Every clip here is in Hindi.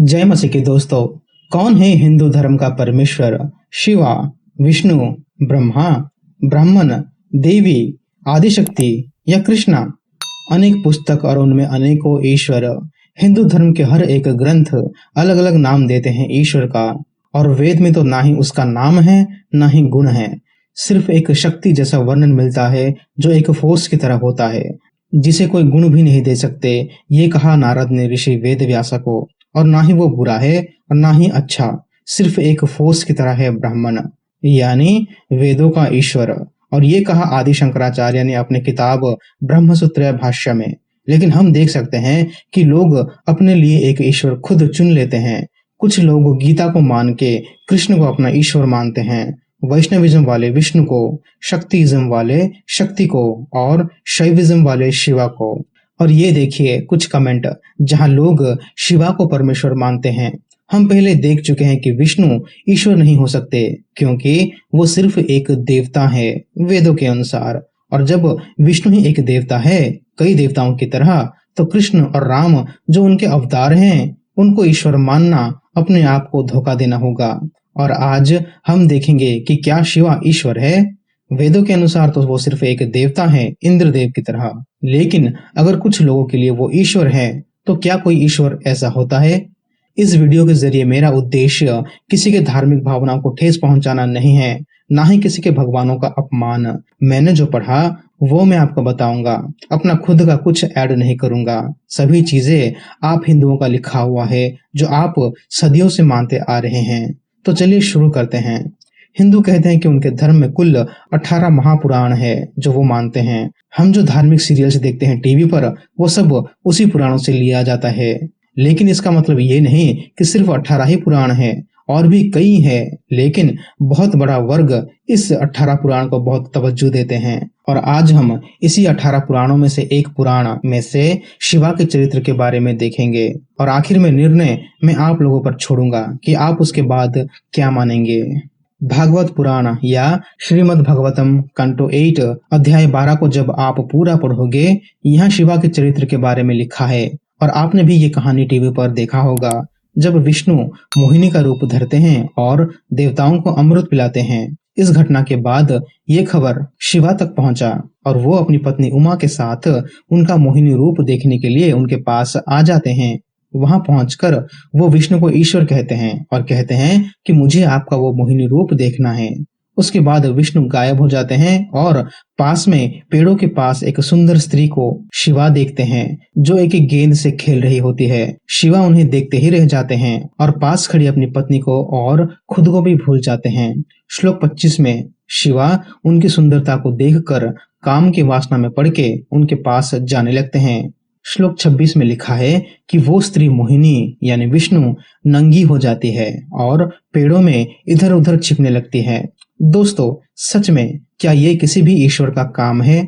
जय मसीह के दोस्तों। कौन है हिंदू धर्म का परमेश्वर? शिवा, विष्णु, ब्रह्मा, ब्राह्मण, देवी, आदिशक्ति या कृष्णा? अनेक पुस्तक और उनमें अनेकों ईश्वर। हिंदू धर्म के हर एक ग्रंथ अलग अलग नाम देते हैं ईश्वर का, और वेद में तो ना ही उसका नाम है ना ही गुण है। सिर्फ एक शक्ति जैसा वर्णन मिलता है जो एक फोर्स की तरह होता है, जिसे कोई गुण भी नहीं दे सकते। ये कहा नारद ने ऋषि वेद व्यास को। और ना ही वो बुरा है और ना ही अच्छा, सिर्फ एक फोर्स की तरह है ब्राह्मण, यानी वेदों का ईश्वर। और ये कहा आदि शंकराचार्य ने अपने किताब ब्रह्मसूत्र भाष्य में। लेकिन हम देख सकते हैं कि लोग अपने लिए एक ईश्वर खुद चुन लेते हैं। कुछ लोग गीता को मान के कृष्ण को अपना ईश्वर मानते हैं, वैष्णविज्म वाले विष्णु को, शक्तिज्म वाले शक्ति को और शैविज्म वाले शिवा को। और ये देखिए कुछ कमेंट जहां लोग शिवा को परमेश्वर मानते हैं। हम पहले देख चुके हैं कि विष्णु ईश्वर नहीं हो सकते, क्योंकि वो सिर्फ एक देवता है वेदों के अनुसार। और जब विष्णु ही एक देवता है कई देवताओं की तरह, तो कृष्ण और राम जो उनके अवतार हैं, उनको ईश्वर मानना अपने आप को धोखा देना होगा। और आज हम देखेंगे कि क्या शिवा ईश्वर है। वेदों के अनुसार तो वो सिर्फ एक देवता है, इंद्रदेव की तरह। लेकिन अगर कुछ लोगों के लिए वो ईश्वर है, तो क्या कोई ईश्वर ऐसा होता है? इस वीडियो के जरिए मेरा उद्देश्य किसी के धार्मिक भावनाओं को ठेस पहुंचाना नहीं है, ना ही किसी के भगवानों का अपमान। मैंने जो पढ़ा वो मैं आपको बताऊंगा, अपना खुद का कुछ ऐड नहीं करूंगा। सभी चीजें आप हिंदुओं का लिखा हुआ है जो आप सदियों से मानते आ रहे हैं। तो चलिए शुरू करते हैं। हिंदू कहते हैं कि उनके धर्म में कुल 18 महापुराण है जो वो मानते हैं। हम जो धार्मिक सीरियल्स देखते हैं टीवी पर, वो सब उसी पुराणों से लिया जाता है। लेकिन इसका मतलब ये नहीं कि सिर्फ 18 ही पुराण है, और भी कई है। लेकिन बहुत बड़ा वर्ग इस 18 पुराण को बहुत तवज्जो देते हैं। और आज हम इसी 18 पुराणों में से एक पुराण में से शिवा के चरित्र के बारे में देखेंगे। और आखिर में निर्णय मैं आप लोगों पर छोड़ूंगा कि आप उसके बाद क्या मानेंगे। भागवत पुराण या श्रीमद् भागवतम कंटो 8 अध्याय 12 को जब आप पूरा पढ़ोगे, यहाँ शिवा के चरित्र के बारे में लिखा है। और आपने भी ये कहानी टीवी पर देखा होगा, जब विष्णु मोहिनी का रूप धरते हैं और देवताओं को अमृत पिलाते हैं। इस घटना के बाद ये खबर शिवा तक पहुंचा, और वो अपनी पत्नी उमा के साथ उनका मोहिनी रूप देखने के लिए उनके पास आ जाते हैं। वहां पहुंचकर वो विष्णु को ईश्वर कहते हैं और कहते हैं कि मुझे आपका वो मोहिनी रूप देखना है। उसके बाद विष्णु गायब हो जाते हैं और पास में पेड़ों के पास एक सुंदर स्त्री को शिवा देखते हैं जो एक गेंद से खेल रही होती है। शिवा उन्हें देखते ही रह जाते हैं और पास खड़ी अपनी पत्नी को और खुद को भी भूल जाते हैं। श्लोक 25 में शिवा उनकी सुंदरता को देखकर काम की वासना में पड़ के उनके पास जाने लगते हैं। श्लोक 26 में लिखा है कि वो स्त्री मोहिनी यानी विष्णु नंगी हो जाती है और पेड़ों में इधर उधर छिपने लगती है। दोस्तों, सच में क्या ये किसी भी ईश्वर का काम है?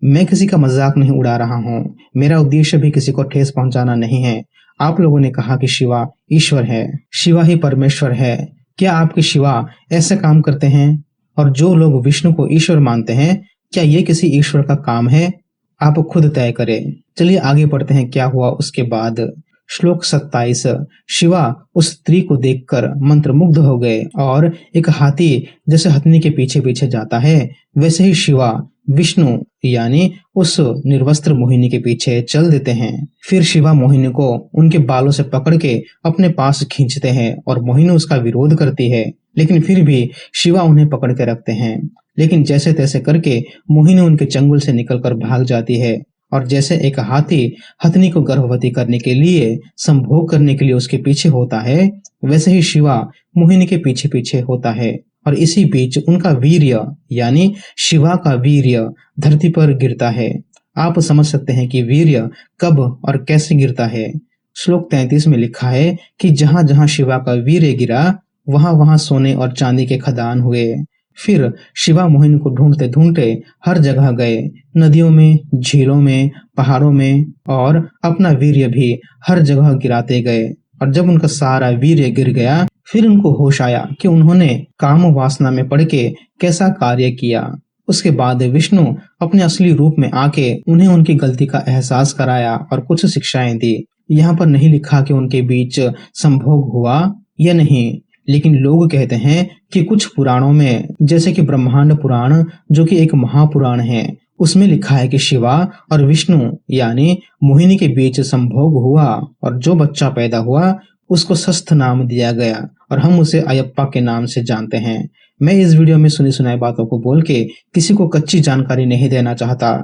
मैं किसी का मजाक नहीं उड़ा रहा हूँ। मेरा उद्देश्य भी किसी को ठेस पहुंचाना नहीं है। आप लोगों ने कहा कि शिवा ईश्वर है, शिवा ही परमेश्वर है। क्या आपके शिवा ऐसे काम करते हैं? और जो लोग विष्णु को ईश्वर मानते हैं, क्या ये किसी ईश्वर का काम है? आप खुद तय करें। चलिए आगे पढ़ते हैं क्या हुआ उसके बाद। श्लोक 27 शिवा उस स्त्री को देखकर मंत्रमुग्ध हो गए, और एक हाथी जैसे हथनी के पीछे पीछे जाता है, वैसे ही शिवा विष्णु यानी उस निर्वस्त्र मोहिनी के पीछे चल देते हैं। फिर शिवा मोहिनी को उनके बालों से पकड़ के अपने पास खींचते हैं और मोहिनी उसका विरोध करती है, लेकिन फिर भी शिवा उन्हें पकड़ के रखते हैं। लेकिन जैसे तैसे करके मोहिनी उनके चंगुल से निकलकर भाग जाती है। और जैसे एक हाथी हथनी को गर्भवती करने के लिए संभोग करने के लिए उसके पीछे होता है, वैसे ही शिवा मोहिनी के पीछे पीछे होता है। और इसी बीच उनका वीर्य यानी शिवा का वीर्य धरती पर गिरता है। आप समझ सकते हैं कि वीर्य कब और कैसे गिरता है। श्लोक 33 में लिखा है कि जहां जहां शिवा का वीर्य गिरा, वहां वहां सोने और चांदी के खदान हुए। फिर शिवा मोहिनी को ढूंढते ढूंढते हर जगह गए, नदियों में, झीलों में, पहाड़ों में, और अपना वीर्य भी हर जगह गिराते गए। और जब उनका सारा वीर्य गिर गया, फिर उनको होश आया कि उन्होंने काम वासना में पड़ के कैसा कार्य किया। उसके बाद विष्णु अपने असली रूप में आके उन्हें उनकी गलती का एहसास कराया और कुछ शिक्षाएं दी। यहाँ पर नहीं लिखा कि उनके बीच संभोग हुआ या नहीं, लेकिन लोग कहते हैं कि कुछ पुराणों में, जैसे कि ब्रह्मांड पुराण जो कि एक महापुराण है, उसमें लिखा है कि शिवा और विष्णु यानी मोहिनी के बीच संभोग हुआ और जो बच्चा पैदा हुआ उसको सस्थ नाम दिया गया और हम उसे अयप्पा के नाम से जानते हैं। मैं इस वीडियो में सुनी सुनाई बातों को बोल के किसी को कच्ची जानकारी नहीं देना चाहता।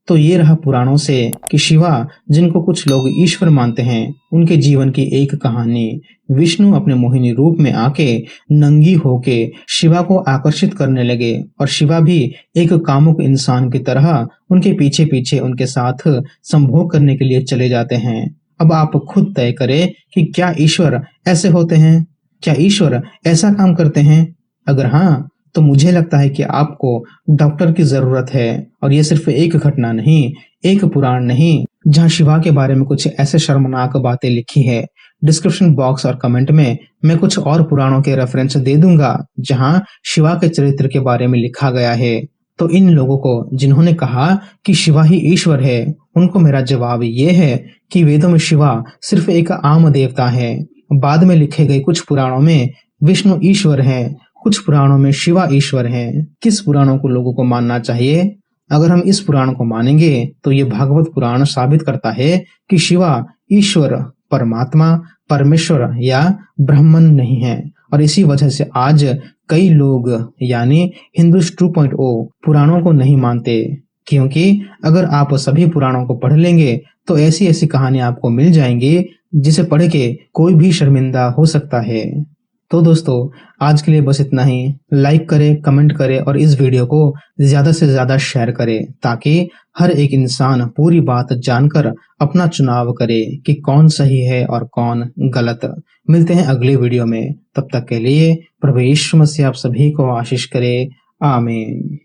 तो ये रहा पुराणों से कि शिवा, जिनको कुछ लोग ईश्वर मानते हैं, उनके जीवन की एक कहानी। विष्णु अपने मोहिनी रूप में आके नंगी होके शिवा को आकर्षित करने लगे और शिवा भी एक कामुक इंसान की तरह उनके पीछे पीछे उनके साथ संभोग करने के लिए चले जाते हैं। अब आप खुद तय करें कि क्या ईश्वर ऐसे होते हैं? क्या ईश्वर ऐसा काम करते हैं? अगर हाँ, तो मुझे लगता है कि आपको डॉक्टर की जरूरत है। और ये सिर्फ एक घटना नहीं, एक पुराण नहीं, जहाँ शिवा के बारे में कुछ ऐसे शर्मनाक बातें लिखी है। डिस्क्रिप्शन बॉक्स और कमेंट में मैं कुछ और पुराणों के रेफरेंस दे दूंगा जहाँ शिवा के चरित्र के बारे में लिखा गया है। तो इन लोगों को जिन्होंने कहा कि शिवा ही ईश्वर है, उनको मेरा जवाब ये है कि वेदों में शिवा सिर्फ एक आम देवता है। बाद में लिखे गए कुछ पुराणों में विष्णु ईश्वर है, कुछ पुराणों में शिवा ईश्वर हैं। किस पुराणों को लोगों को मानना चाहिए? अगर हम इस पुराण को मानेंगे तो ये भागवत पुराण साबित करता है कि शिवा ईश्वर, परमात्मा, परमेश्वर या ब्राह्मण नहीं है। और इसी वजह से आज कई लोग यानी हिंदूज 2.0 पुराणों को नहीं मानते, क्योंकि अगर आप सभी पुराणों को पढ़ लेंगे तो ऐसी ऐसी कहानी आपको मिल जाएंगी जिसे पढ़ के कोई भी शर्मिंदा हो सकता है। तो दोस्तों, आज के लिए बस इतना ही। लाइक करें, कमेंट करें और इस वीडियो को ज्यादा से ज्यादा शेयर करें ताकि हर एक इंसान पूरी बात जानकर अपना चुनाव करे कि कौन सही है और कौन गलत। मिलते हैं अगले वीडियो में, तब तक के लिए प्रभु यीशु मसीह आप सभी को आशीष करे। आमीन।